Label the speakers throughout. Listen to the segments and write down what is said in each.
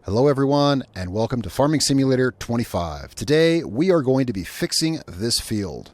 Speaker 1: Hello everyone, and welcome to Farming Simulator 25. Today we are going to be fixing this field.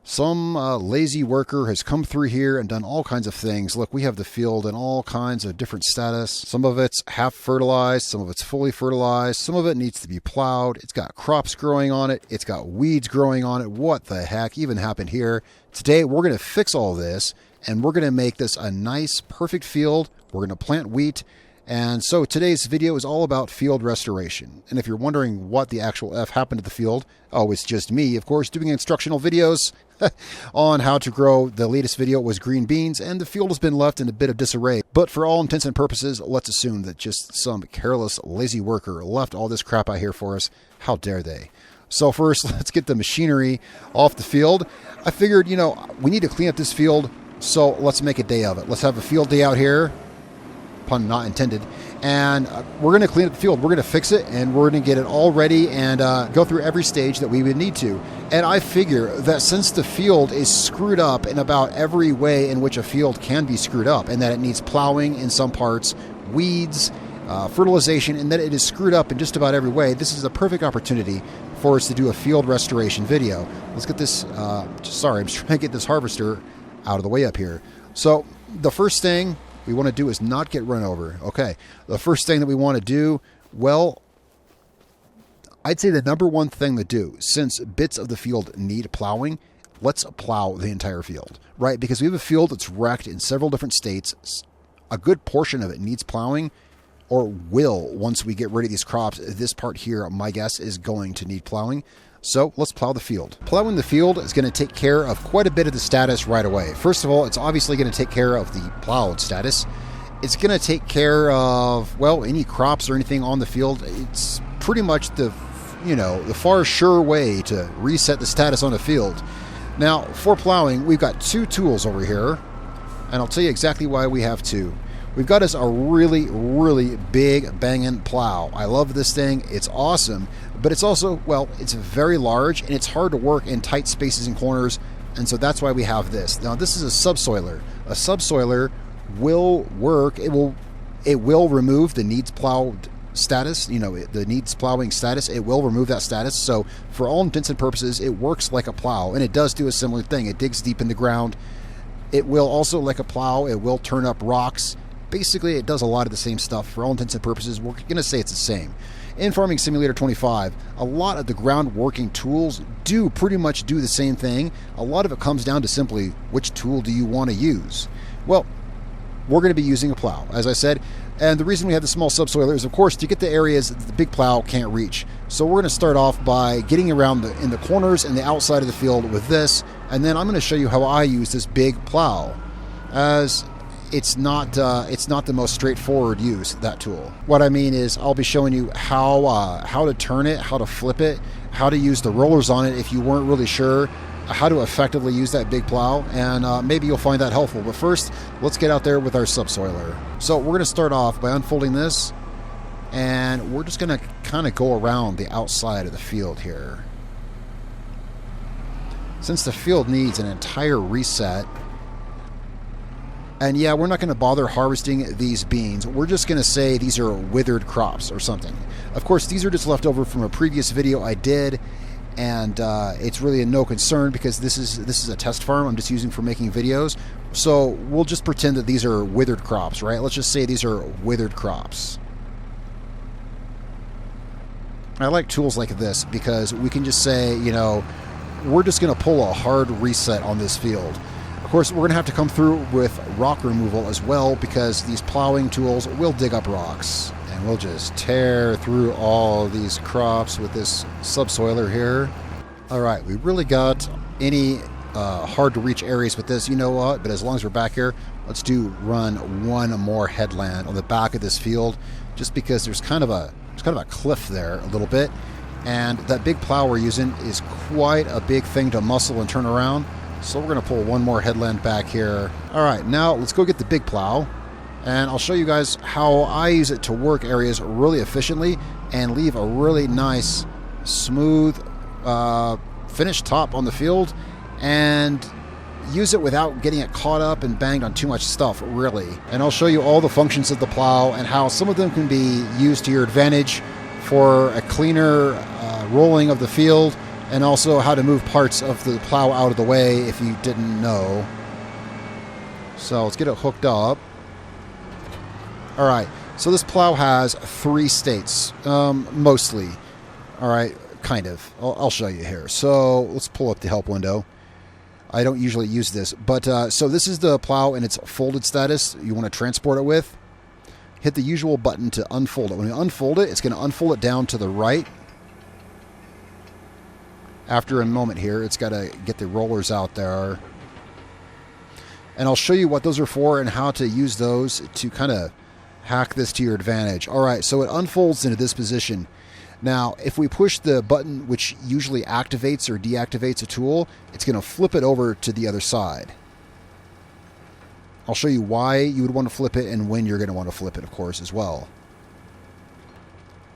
Speaker 1: Some lazy worker has come through here and done all kinds of things. Look, we have the field in all kinds of different status. Some of it's half fertilized, some of it's fully fertilized, some of it needs to be plowed. It's got crops growing on it, it's got weeds growing on it. What the heck even happened here? Today we're going to fix all this, and we're going to make this a nice, perfect field. We're going to plant wheat. And so today's video is all about field restoration. And if you're wondering what the actual F happened to the field, oh, it's just me, of course, doing instructional videos on how to grow. The latest video was green beans, and the field has been left in a bit of disarray. But for all intents and purposes, let's assume that just some careless, lazy worker left all this crap out here for us. How dare they? So first, let's get the machinery off the field. I figured, we need to clean up this field, so let's make a day of it. Let's have a field day out here. Pun not intended. And we're going to clean up the field. We're going to fix it, and we're going to get it all ready and go through every stage that we would need to. And I figure that since the field is screwed up in about every way in which a field can be screwed up, and that it needs plowing in some parts, weeds, fertilization, and that it is screwed up in just about every way, this is a perfect opportunity for us to do a field restoration video. Let's get this, sorry, I'm just trying to get this harvester out of the way up here. So the first thing we want to do is not get run over. Okay, the first thing that we want to do, well, I'd say the number one thing to do, since bits of the field need plowing, let's plow the entire field, right? Because we have a field that's wrecked in several different states. A good portion of it needs plowing, or will once we get rid of these crops. This part here, my guess, is going to need plowing. So let's plow the field. Plowing the field is going to take care of quite a bit of the status right away. First of all, it's obviously going to take care of the plowed status. It's going to take care of, well, any crops or anything on the field. It's pretty much the far sure way to reset the status on the field. Now, for plowing, we've got two tools over here, and I'll tell you exactly why we have two. We've got us a really, really big banging plow. I love this thing. It's awesome, but it's also, well, it's very large and it's hard to work in tight spaces and corners, and so that's why we have this. Now, this is a subsoiler. A subsoiler will work. It will remove the needs plowed status, the needs plowing status. It will remove that status. So for all intents and purposes, it works like a plow, and it does do a similar thing. It digs deep in the ground. It will also, like a plow, it will turn up rocks. Basically, it does a lot of the same stuff. For all intents and purposes, we're going to say it's the same. In Farming Simulator 25, a lot of the ground working tools do pretty much do the same thing. A lot of it comes down to simply, which tool do you want to use? Well, we're going to be using a plow, as I said. And the reason we have the small subsoiler is, of course, to get the areas that the big plow can't reach. So we're going to start off by getting around in the corners and the outside of the field with this. And then I'm going to show you how I use this big plow, as it's not the most straightforward use, that tool. What I mean is, I'll be showing you how to turn it, how to flip it, how to use the rollers on it if you weren't really sure how to effectively use that big plow, and maybe you'll find that helpful. But first, let's get out there with our subsoiler. So we're going to start off by unfolding this, and we're just going to kind of go around the outside of the field here. Since the field needs an entire reset, and yeah, we're not going to bother harvesting these beans. We're just going to say these are withered crops or something. Of course, these are just left over from a previous video I did, and it's really a no concern because this is a test farm I'm just using for making videos. So we'll just pretend that these are withered crops, right? Let's just say these are withered crops. I like tools like this because we can just say, we're just going to pull a hard reset on this field. Of course, we're going to have to come through with rock removal as well, because these plowing tools will dig up rocks. And we'll just tear through all these crops with this subsoiler here. All right, we really got any hard to reach areas with this. You know what? But as long as we're back here, let's run one more headland on the back of this field, just because there's kind of a cliff there a little bit. And that big plow we're using is quite a big thing to muscle and turn around. So we're going to pull one more headland back here. All right, now let's go get the big plow, and I'll show you guys how I use it to work areas really efficiently and leave a really nice, smooth, finished top on the field. And use it without getting it caught up and banged on too much stuff, really. And I'll show you all the functions of the plow and how some of them can be used to your advantage for a cleaner rolling of the field, and also how to move parts of the plow out of the way if you didn't know. So let's get it hooked up. All right, so this plow has 3 states, mostly. All right, kind of. I'll show you here. So let's pull up the help window. I don't usually use this, but so this is the plow in its folded status you want to transport it with. Hit the usual button to unfold it. When you unfold it, it's going to unfold it down to the right. After a moment here, it's got to get the rollers out there. And I'll show you what those are for and how to use those to kind of hack this to your advantage. All right, so it unfolds into this position. Now, if we push the button which usually activates or deactivates a tool, it's going to flip it over to the other side. I'll show you why you would want to flip it and when you're going to want to flip it, of course, as well.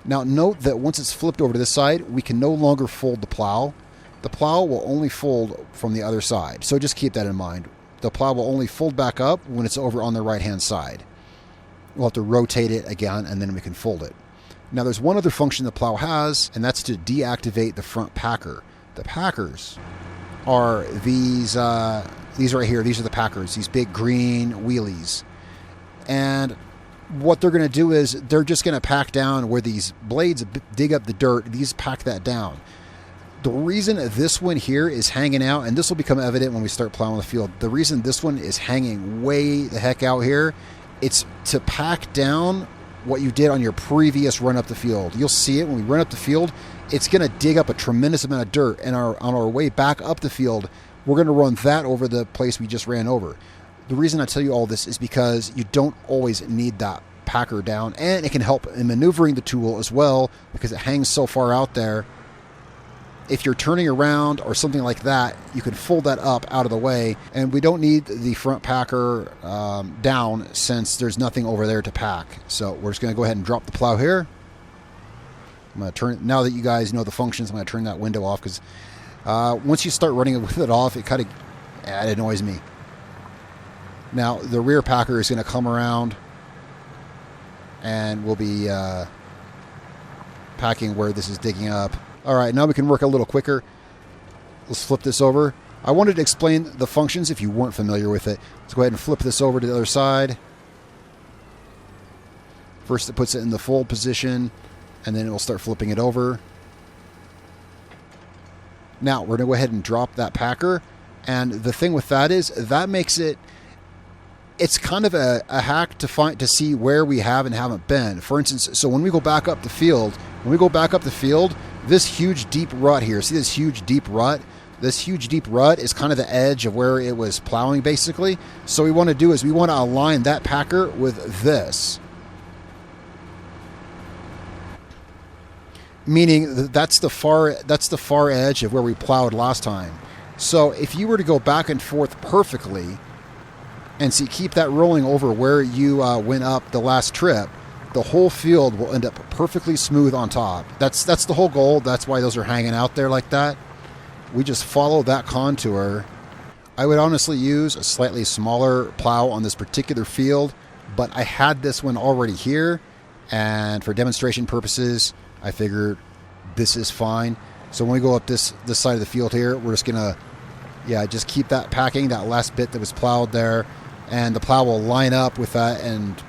Speaker 1: Now, note that once it's flipped over to this side, we can no longer fold the plow. The plow will only fold from the other side, so just keep that in mind. The plow will only fold back up when it's over on the right-hand side. We'll have to rotate it again, and then we can fold it. Now, there's one other function the plow has, and that's to deactivate the front packer. The packers are these right here. These are the packers, these big green wheelies. And what they're going to do is they're just going to pack down where these blades dig up the dirt. These pack that down. The reason this one here is hanging out, and this will become evident when we start plowing the field, the reason this one is hanging way the heck out here, it's to pack down what you did on your previous run up the field. You'll see it when we run up the field. It's going to dig up a tremendous amount of dirt, and on our way back up the field, we're going to run that over the place we just ran over. The reason I tell you all this is because you don't always need that packer down, and it can help in maneuvering the tool as well because it hangs so far out there. If you're turning around or something like that, you can fold that up out of the way, and we don't need the front packer down since there's nothing over there to pack. So we're just going to go ahead and drop the plow here. I'm going to turn, now that you guys know the functions, I'm going to turn that window off because once you start running with it off, it kind of it annoys me. Now the rear packer is going to come around and we'll be packing where this is digging up. All right, now we can work a little quicker. Let's flip this over. I wanted to explain the functions if you weren't familiar with it. Let's go ahead and flip this over to the other side. First, it puts it in the fold position, and then it will start flipping it over. Now, we're going to go ahead and drop that packer. And the thing with that is that makes it, it's kind of a hack to see where we have and haven't been. For instance, so when we go back up the field, this huge deep rut here, see this huge deep rut? This huge deep rut is kind of the edge of where it was plowing, basically. So what we want to do is we want to align that packer with this. Meaning that's the far edge of where we plowed last time. So if you were to go back and forth perfectly and keep that rolling over where you went up the last trip, the whole field will end up perfectly smooth on top. That's the whole goal. That's why those are hanging out there like that. We just follow that contour. I would honestly use a slightly smaller plow on this particular field, but I had this one already here, and for demonstration purposes, I figured this is fine. So when we go up this side of the field here, we're just gonna, just keep that packing, that last bit that was plowed there, and the plow will line up with that, and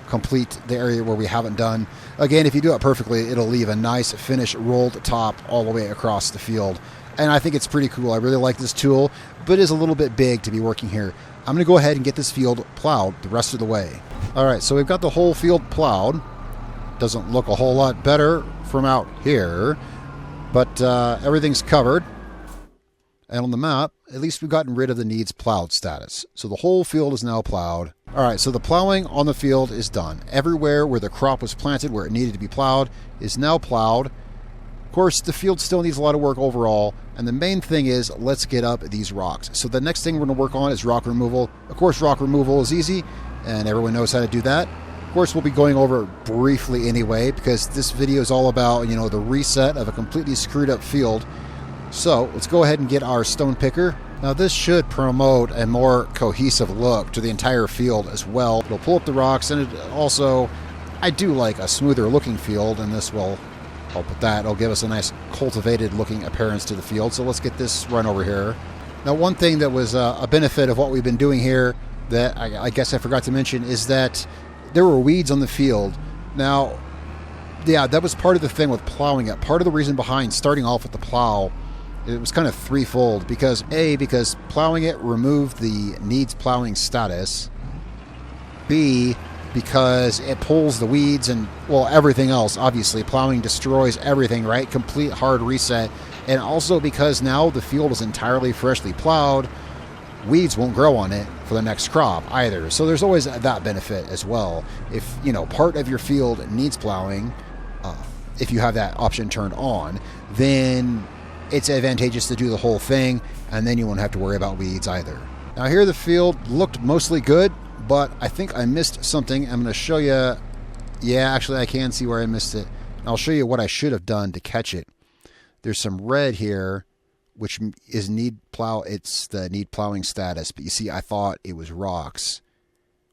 Speaker 1: complete the area where we haven't done. Again, if you do it perfectly, it'll leave a nice finished rolled top all the way across the field. And I think it's pretty cool. I really like this tool, but it is a little bit big to be working here. I'm going to go ahead and get this field plowed the rest of the way. All right, so we've got the whole field plowed. Doesn't look a whole lot better from out here, but everything's covered. And on the map, at least we've gotten rid of the needs plowed status. So the whole field is now plowed. All right, so the plowing on the field is done. Everywhere where the crop was planted, where it needed to be plowed, is now plowed. Of course, the field still needs a lot of work overall, and the main thing is let's get up these rocks. So the next thing we're going to work on is rock removal. Of course, rock removal is easy, and everyone knows how to do that. Of course, we'll be going over it briefly anyway, because this video is all about, the reset of a completely screwed up field. So let's go ahead and get our stone picker. Now this should promote a more cohesive look to the entire field as well. It'll pull up the rocks, and it also, I do like a smoother looking field, and this will help with that. It'll give us a nice cultivated looking appearance to the field. So let's get this run over here. Now one thing that was a benefit of what we've been doing here that I guess I forgot to mention is that there were weeds on the field. Now, yeah, that was part of the thing with plowing it. Part of the reason behind starting off with the plow, it was kind of threefold. Because because plowing it removed the needs plowing status. B, because it pulls the weeds and, well, everything else. Obviously, plowing destroys everything, right? Complete hard reset. And also because now the field is entirely freshly plowed, weeds won't grow on it for the next crop either. So there's always that benefit as well. If, part of your field needs plowing, if you have that option turned on, then it's advantageous to do the whole thing, and then you won't have to worry about weeds either. Now here the field looked mostly good, but I think I missed something. I'm going to show you. Yeah, actually I can see where I missed it. I'll show you what I should have done to catch it. There's some red here, which is need plow. It's the need plowing status, but you see, I thought it was rocks.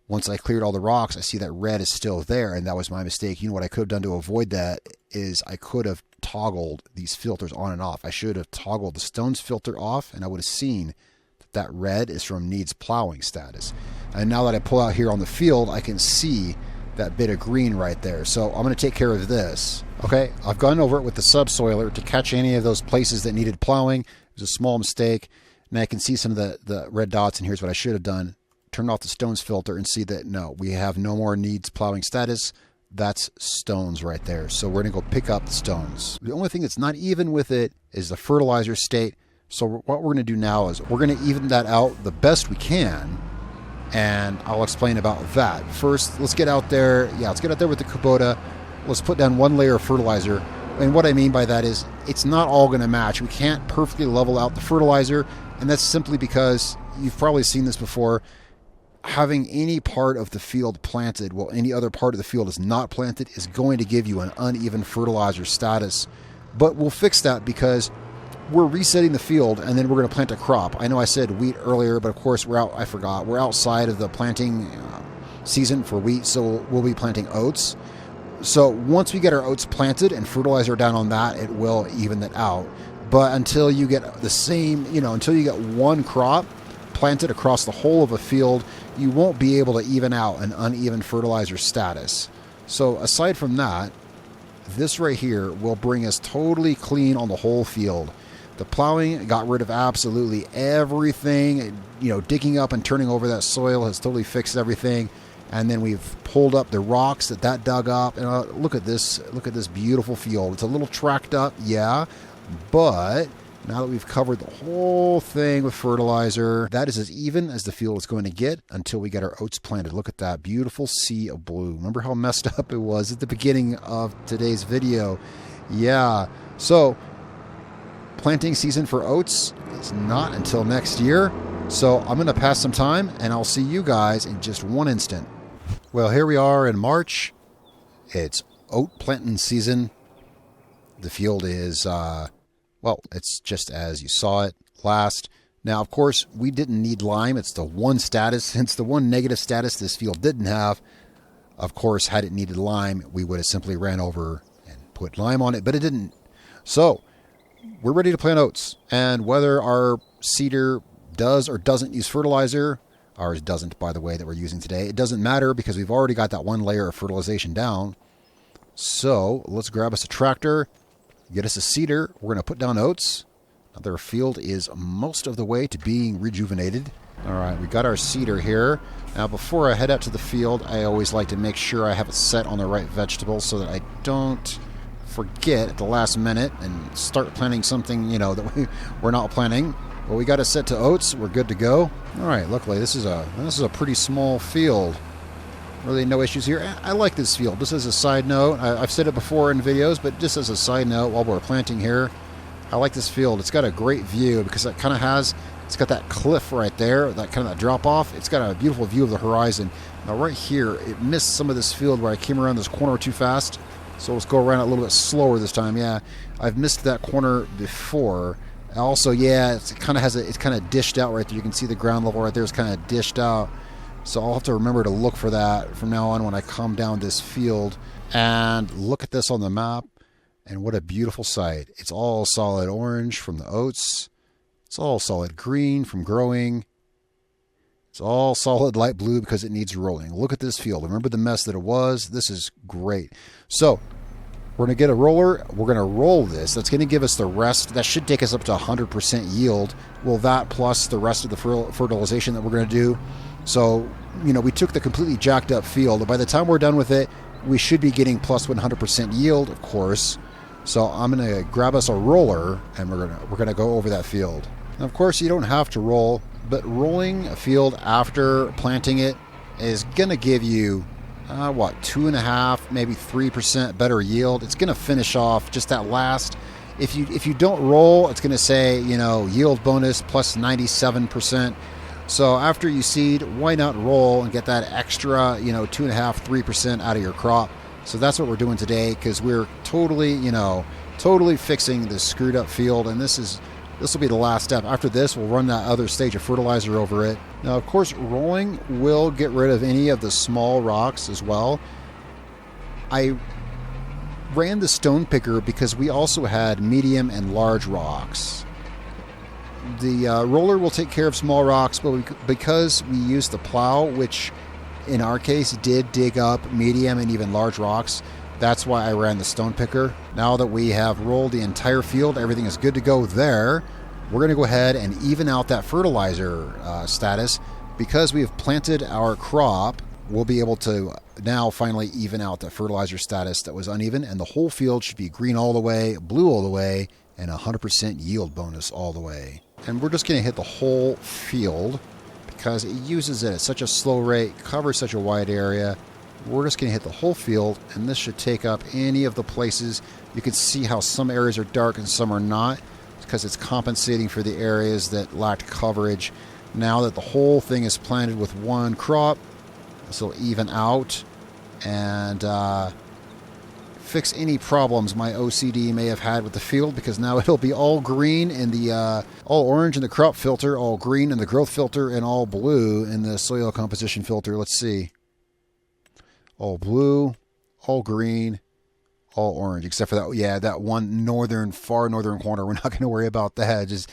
Speaker 1: Once I cleared all the rocks, I see that red is still there, and that was my mistake. What I could have done to avoid that is I could have toggled these filters on and off. I should have toggled the stones filter off, and I would have seen that red is from needs plowing status. And now that I pull out here on the field, I can see that bit of green right there. So I'm going to take care of this. Okay, I've gone over it with the subsoiler to catch any of those places that needed plowing. It was a small mistake. And I can see some of the red dots, and here's what I should have done. Turn off the stones filter and see that, no, we have no more needs plowing status. That's stones right there. So we're going to go pick up the stones. The only thing that's not even with it is the fertilizer state. So what we're going to do now is we're going to even that out the best we can, and I'll explain about that. First, let's get out there. Yeah, let's get out there with the Kubota. Let's put down one layer of fertilizer. And what I mean by that is it's not all going to match. We can't perfectly level out the fertilizer, and that's simply because you've probably seen this before. Having any part of the field planted while any other part of the field is not planted is going to give you an uneven fertilizer status. But we'll fix that because we're resetting the field, and then we're going to plant a crop. I know I said wheat earlier, but of course I forgot. We're outside of the planting season for wheat, so we'll be planting oats. So once we get our oats planted and fertilizer down on that, it will even that out. But until you get the same, until you get one crop planted across the whole of a field, you won't be able to even out an uneven fertilizer status. So aside from that, this right here will bring us totally clean on the whole field. The plowing got rid of absolutely everything. Digging up and turning over that soil has totally fixed everything. And then we've pulled up the rocks that dug up. And look at this beautiful field. It's a little tracked up, yeah, but now that we've covered the whole thing with fertilizer, that is as even as the field is going to get until we get our oats planted. Look at that beautiful sea of blue. Remember how messed up it was at the beginning of today's video? Yeah. So planting season for oats is not until next year. So I'm going to pass some time, and I'll see you guys in just one instant. Well, here we are in March. It's oat planting season. The field is... well, it's just as you saw it last. Now, of course, we didn't need lime. It's the one status. It's the one negative status this field didn't have. Of course, had it needed lime, we would have simply ran over and put lime on it, but it didn't. So, we're ready to plant oats. And whether our seeder does or doesn't use fertilizer, ours doesn't, by the way, that we're using today, it doesn't matter because we've already got that one layer of fertilization down. So, let's grab us a tractor. Get us a seeder. We're going to put down oats. Now their field is most of the way to being rejuvenated. All right, we got our seeder here. Now before I head out to the field, I always like to make sure I have it set on the right vegetable so that I don't forget at the last minute and start planting something, that we're not planting. But we got it set to oats. We're good to go. All right, luckily this is a pretty small field. Really no issues here. I like this field. Just as a side note, I've said it before in videos, but just as a side note while we're planting here, I like this field. It's got a great view because it kind of it's got that cliff right there, that kind of that drop off. It's got a beautiful view of the horizon. Now right here, it missed some of this field where I came around this corner too fast. So let's go around it a little bit slower this time. Yeah, I've missed that corner before. Also, yeah, it's kind of dished out right there. You can see the ground level right there is kind of dished out. So I'll have to remember to look for that from now on when I come down this field. And look at this on the map. And what a beautiful sight. It's all solid orange from the oats. It's all solid green from growing. It's all solid light blue because it needs rolling. Look at this field. Remember the mess that it was? This is great. So we're going to get a roller. We're going to roll this. That's going to give us the rest. That should take us up to 100% yield. Well, that plus the rest of the fertilization that we're going to do. So, you know, we took the completely jacked up field. By the time we're done with it, we should be getting plus 100% yield, of course. So I'm going to grab us a roller, and we're going to go over that field. Now, of course, you don't have to roll, but rolling a field after planting it is going to give you, 2.5%, maybe 3% better yield. It's going to finish off just that last. If you don't roll, it's going to say, you know, yield bonus plus 97%. So after you seed, why not roll and get that extra, 2.5%, 3% out of your crop? So that's what we're doing today, because we're totally fixing this screwed up field, and this will be the last step. After this, we'll run that other stage of fertilizer over it. Now, of course, rolling will get rid of any of the small rocks as well. I ran the stone picker because we also had medium and large rocks. The roller will take care of small rocks, but because we used the plow, which in our case did dig up medium and even large rocks, that's why I ran the stone picker. Now that we have rolled the entire field, everything is good to go there. We're going to go ahead and even out that fertilizer status. Because we have planted our crop, we'll be able to now finally even out the fertilizer status that was uneven, and the whole field should be green all the way, blue all the way, and 100% yield bonus all the way. And we're just going to hit the whole field because it uses it at such a slow rate, covers such a wide area. We're just going to hit the whole field, and this should take up any of the places. You can see how some areas are dark and some are not, because it's compensating for the areas that lacked coverage. Now that the whole thing is planted with one crop, this will even out and fix any problems my OCD may have had with the field, because now it'll be all green in the all orange in the crop filter, all green in the growth filter, and all blue in the soil composition filter. Let's see. All blue, all green, all orange, except for that one far northern corner. We're not going to worry about that. Just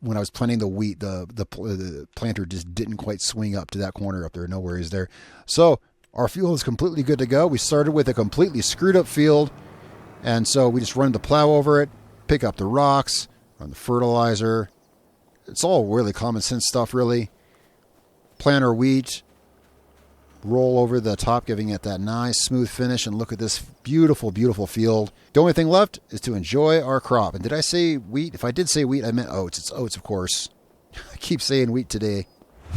Speaker 1: when I was planting the wheat, the planter just didn't quite swing up to that corner up there. No worries there. So our field is completely good to go. We started with a completely screwed up field, and so we just run the plow over it, pick up the rocks, run the fertilizer. It's all really common sense stuff, really. Plant our wheat, roll over the top, giving it that nice smooth finish, and look at this beautiful, beautiful field. The only thing left is to enjoy our crop. And did I say wheat? If I did say wheat, I meant oats. It's oats, of course. I keep saying wheat today.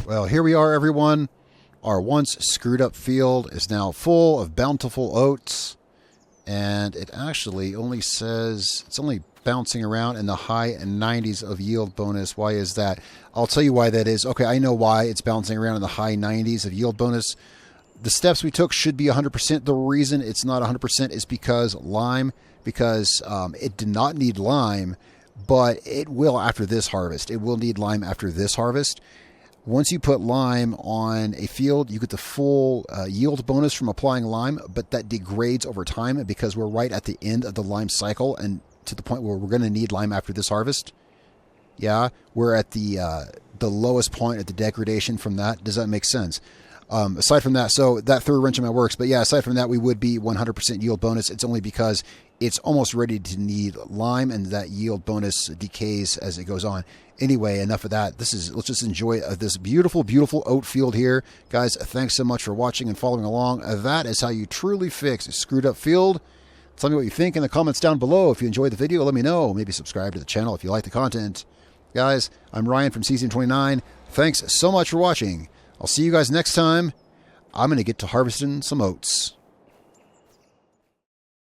Speaker 1: Well, here we are, everyone. Our once screwed up field is now full of bountiful oats, and it actually only says it's only bouncing around in the high 90s of yield bonus. Why is that? I'll tell you why that is. Okay, I know why it's bouncing around in the high 90s of yield bonus. The steps we took should be 100%. The reason it's not 100% is because it did not need lime, but it will after this harvest. It will need lime after this harvest. Once you put lime on a field, you get the full yield bonus from applying lime, but that degrades over time because we're right at the end of the lime cycle and to the point where we're going to need lime after this harvest. Yeah, we're at the lowest point at the degradation from that. Does that make sense? Aside from that, so that threw a wrench in my works. But yeah, aside from that, we would be 100% yield bonus. It's only because it's almost ready to need lime, and that yield bonus decays as it goes on. Anyway, enough of that. Let's just enjoy this beautiful, beautiful oat field here. Guys, thanks so much for watching and following along. That is how you truly fix a screwed up field. Tell me what you think in the comments down below. If you enjoyed the video, let me know. Maybe subscribe to the channel if you like the content. Guys, I'm Ryan from Season 29. Thanks so much for watching. I'll see you guys next time. I'm going to get to harvesting some oats.